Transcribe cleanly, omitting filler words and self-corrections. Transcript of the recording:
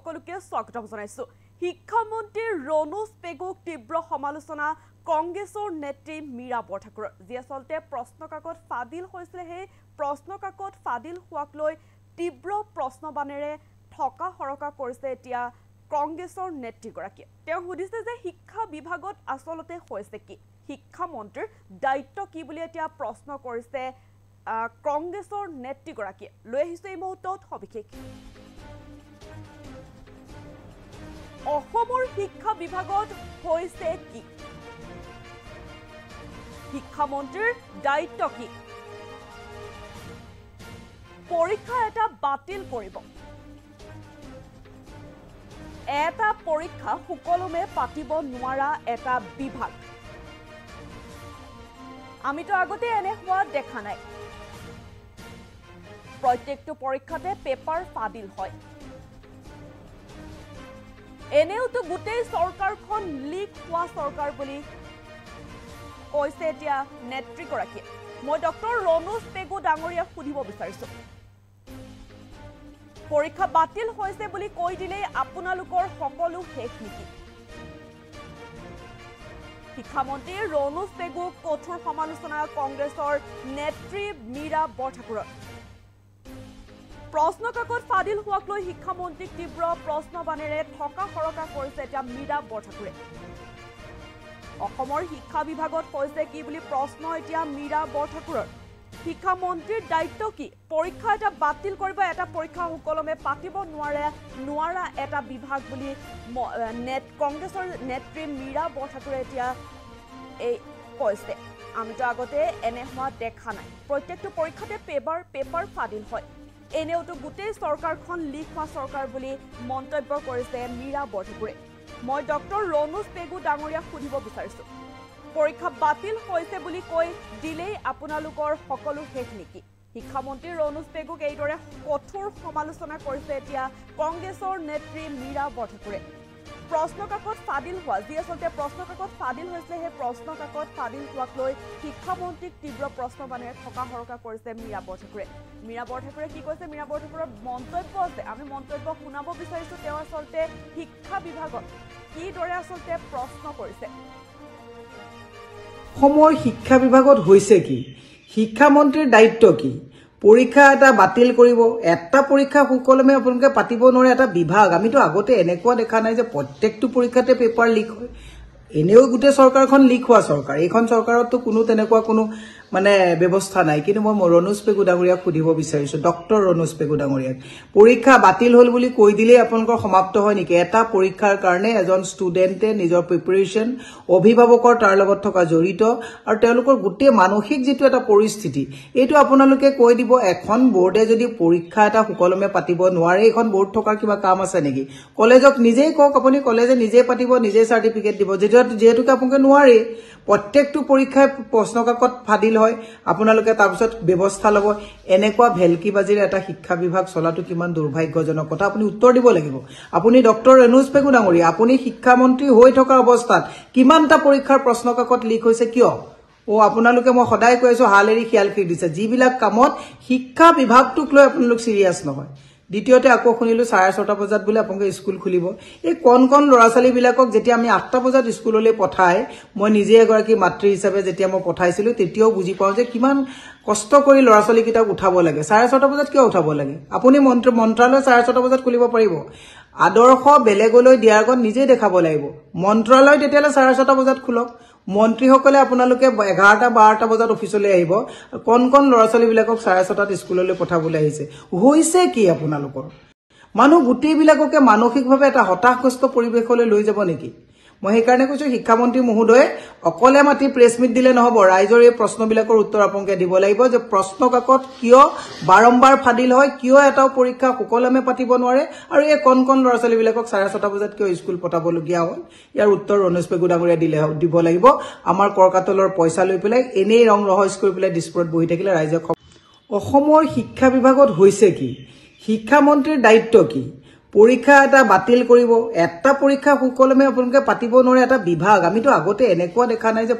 সকলোকে স্বাগতম জনাইছো। শিক্ষামন্ত্ৰী ৰণোজ পেগুক তীব্ৰ সমালোচনা কংগ্ৰেছৰ নেত্ৰী মীৰা বৰঠাকুৰৰ, যি আচলতে প্ৰশ্নকাকত ফাদিল হৈছিল। সেই প্ৰশ্নকাকত ফাদিল হোৱাক লৈ তীব্ৰ প্ৰশ্নবাণেৰে ঠকা হৰকা কৰিছে এতিয়া কংগ্ৰেছৰ নেত্ৰীগৰাকীয়ে। তেওঁ সুধিছে যে শিক্ষা বিভাগত আচলতে হৈছে কি, শিক্ষামন্ত্ৰীৰ দায়িত্ব কি বুলি এতিয়া প্ৰশ্ন কৰিছে কংগ্ৰেছৰ নেত্ৰীগৰাকীয়ে। লৈ আহিছে এই মুহূৰ্তত সবিশেষ। অসমৰ শিক্ষা বিভাগত হৈছে কি, শিক্ষামন্ত্ৰীৰ দায়িত্ব কি, পৰীক্ষা এটা বাতিল কৰিব, এটা পৰীক্ষা সুকলমে পাতিব নোৱাৰা এটা বিভাগ। আমিতো আগতে এনে হোৱা দেখা নাই। প্ৰত্যেকটো পৰীক্ষাতে পেপাৰ ফাদিল হয়। এনেওতো গোটেই চৰকাৰখন লিক হোৱা চৰকাৰ বুলি কৈছে এতিয়া নেত্ৰীগৰাকীয়ে। মই ডক্টৰ ৰণোজ পেগু ডাঙৰীয়াক সুধিব বিচাৰিছো, পৰীক্ষা বাতিল হৈছে বুলি কৈ দিলেই আপোনালোকৰ সকলো শেষ নেকি? শিক্ষামন্ত্ৰী ৰণোজ পেগুক কঠোৰ সমালোচনা কংগ্ৰেছৰ নেত্ৰী মীৰা বৰঠাকুৰৰ। প্ৰশ্নকাকত ফাদিল হোৱাক লৈ শিক্ষামন্ত্ৰীক তীব্ৰ প্ৰশ্নবাণেৰে ঠকা হৰকা কৰিছে এতিয়া মীৰা বৰঠাকুৰে। অসমৰ শিক্ষা বিভাগত হৈছে কি বুলি প্ৰশ্ন এতিয়া মীৰা বৰঠাকুৰৰ। শিক্ষামন্ত্ৰীৰ দায়িত্ব কি, পৰীক্ষা এটা বাতিল কৰিব, এটা পৰীক্ষা সুকলমে পাতিব নোৱাৰা এটা বিভাগ বুলি কংগ্ৰেছৰ নেত্ৰী মীৰা বৰঠাকুৰে এতিয়া এই কৈছে। আমিতো আগতে এনে হোৱা দেখা নাই। প্ৰত্যেকটো পৰীক্ষাতে পেপাৰ ফাদিল হয়। এনেওতো গোটেই চৰকাৰখন লিক হোৱা চৰকাৰ বুলি মন্তব্য কৰিছে মীৰা বৰঠাকুৰে। মই ডক্টৰ ৰণোজ পেগু ডাঙৰীয়াক সুধিব বিচাৰিছো, পৰীক্ষা বাতিল হৈছে বুলি কৈ দিলেই আপোনালোকৰ সকলো শেষ নেকি? শিক্ষামন্ত্ৰী ৰণোজ পেগুক এইদৰে কঠোৰ সমালোচনা কৰিছে এতিয়া কংগ্ৰেছৰ নেত্ৰী মীৰা বৰঠাকুৰে। প্ৰশ্নকাকত ফাদিল হোৱা, যি আচলতে প্ৰশ্নকাকত ফাদিল হৈছিলে, সেই প্ৰশ্নকাকত ফাদিল হোৱাক লৈ শিক্ষামন্ত্ৰীক তীব্ৰ প্ৰশ্নবাণেৰে ঠকা হৰকা কৰিছে মীৰা বৰঠাকুৰে। মীৰা বৰঠাকুৰে কি কৈছে, মীৰা বৰঠাকুৰৰ মন্তব্য আছে, আমি মন্তব্য শুনাব বিচাৰিছো। তেওঁ আচলতে শিক্ষা বিভাগত কিদৰে আচলতে প্ৰশ্ন কৰিছে। অসমৰ শিক্ষা বিভাগত হৈছে কি, শিক্ষামন্ত্ৰীৰ দায়িত্ব কি, পৰীক্ষা এটা বাতিল কৰিব, এটা পৰীক্ষা সুকলমে আপোনালোকে পাতিব নোৱাৰে এটা বিভাগ। আমিতো আগতে এনেকুৱা দেখা নাই যে প্ৰত্যেকটো পৰীক্ষাতে পেপাৰ লিক হয়। এনেও গোটেই চৰকাৰখন লিক হোৱা চৰকাৰ। এইখন চৰকাৰততো কোনো তেনেকুৱা কোনো ব্যৱস্থা নাই। কিন্তু মই ৰণোজ পেগু ডাঙৰীয়াক সুধিব বিচাৰিছো, ডক্টৰ ৰণোজ পেগু ডাঙৰীয়াক, পৰীক্ষা বাতিল হ'ল বুলি কৈ দিলেই আপোনালোকৰ সমাপ্ত হয় নেকি? এটা পৰীক্ষাৰ কাৰণে এজন ষ্টুডেণ্টে নিজৰ প্ৰিপেৰেশ্যন, অভিভাৱকৰ তাৰ লগত থকা জড়িত আৰু তেওঁলোকৰ গোটেই মানসিক যিটো এটা পৰিস্থিতি, এইটো আপোনালোকে কৈ দিব এখন বোৰ্ডে যদি পৰীক্ষা এটা সুকলমে পাতিব নোৱাৰে, এইখন বোৰ্ড থকাৰ কিবা কাম আছে নেকি? কলেজক নিজেই কওক, আপুনি কলেজে নিজেই পাতিব, নিজেই চাৰ্টিফিকেট দিব, যিহেতুকে আপোনালোকে নোৱাৰে। প্ৰত্যেকটো পৰীক্ষাই প্ৰশ্নকাকত ফাদিল হয়, আপোনালোকে তাৰপিছত ব্যৱস্থা ল'ব। এনেকুৱা ভেলকিবাজিৰে এটা শিক্ষা বিভাগ চলাটো কিমান দুৰ্ভাগ্যজনক কথা, আপুনি উত্তৰ দিব লাগিব। আপুনি ডক্টৰ ৰণোজ পেগু ডাঙৰীয়া, আপুনি শিক্ষামন্ত্ৰী হৈ থকা অৱস্থাত কিমানটা পৰীক্ষাৰ প্ৰশ্নকাকত লিক হৈছে, কিয়? আপোনালোকে, মই সদায় কৈ আছো, হাল এৰি শিয়াল খেদি দিছে। যিবিলাক কামত শিক্ষা বিভাগটোক লৈ আপোনালোক চিৰিয়াছ নহয়। দ্বিতীয়তে আকৌ শুনিলো 6:30 বজাত বোলে আপোনালোকে স্কুল খুলিব। এই কণ ল'ৰা ছোৱালীবিলাকক যেতিয়া আমি 8টা বজাত স্কুললৈ পঠাই, মই নিজে এগৰাকী মাতৃ হিচাপে যেতিয়া মই পঠাইছিলো, তেতিয়াও বুজি পাওঁ যে কিমান কষ্ট কৰি ল'ৰা ছোৱালীকেইটাক উঠাব লাগে। 6:30 বজাত কিয় উঠাব লাগে? আপুনি মন্ত্ৰালয় 6:30 বজাত খুলিব পাৰিব। আদৰ্শ বেলেগলৈ দিয়াৰ আগত নিজেই দেখাব লাগিব। মন্ত্ৰালয় তেতিয়াহ'লে 6:30 বজাত খোলক। মন্ত্ৰীসকলে আপোনালোকে 11-12টা বজাত অফিচলৈ আহিব, কণ ল'ৰা ছোৱালীবিলাকক 6:30 স্কুললৈ পঠাবলৈ আহিছে। হৈছে কি আপোনালোকৰ? মানুহ গোটেইবিলাককে মানসিকভাৱে এটা হতাশগ্ৰস্ত পৰিৱেশলৈ লৈ যাব নেকি? মই সেইকাৰণে কৈছো, শিক্ষামন্ত্ৰী মহোদয়ে অকলে মাতি প্ৰেছ মিট দিলে নহ'ব। ৰাইজৰ এই প্ৰশ্নবিলাকৰ উত্তৰ আপোনালোকে দিব লাগিব যে প্ৰশ্নকাকত কিয় বাৰম্বাৰ ফাদিল হয়, কিয় এটাও পৰীক্ষা সুকলমে পাতিব নোৱাৰে, আৰু এই কণ ল'ৰা ছোৱালীবিলাকক 6:30 বজাত কিয় স্কুল পঠাবলগীয়া হ'ল, ইয়াৰ উত্তৰ ৰণোজ পেগু ডাঙৰীয়া দিব লাগিব। আমাৰ কৰকাতলৰ পইচা লৈ পেলাই এনেই ৰং ৰহস্য কৰি পেলাই দিছপুৰত বহি থাকিলে ৰাইজে। অসমৰ শিক্ষা বিভাগত হৈছে কি, শিক্ষামন্ত্ৰীৰ দায়িত্ব কি, পৰীক্ষা এটা বাতিল কৰিব, এটা পৰীক্ষা সুকলমে আপোনালোকে পাতিব নোৱাৰে এটা বিভাগ। আমিতো আগতে এনেকুৱা দেখা নাই যে